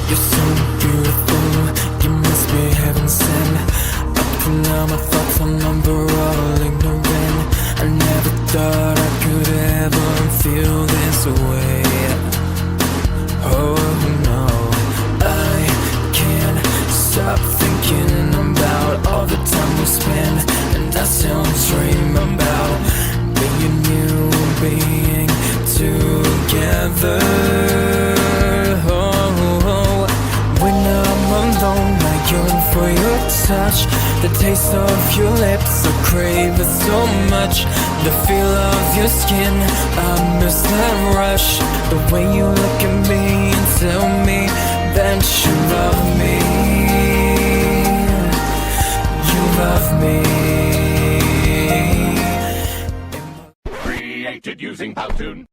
You're so beautiful, you must be heaven sent. Up to now my thoughts on number all ignorant. I never thought I could ever feel this way. Oh no, I can't stop thinking about all the time we spend, and I still dream about being you, being together. When I'm alone, I yearn for your touch. The taste of your lips, I crave it so much. The feel of your skin, I miss that rush. The way you look at me and tell me that you love me. You love me. Created using Powtoon.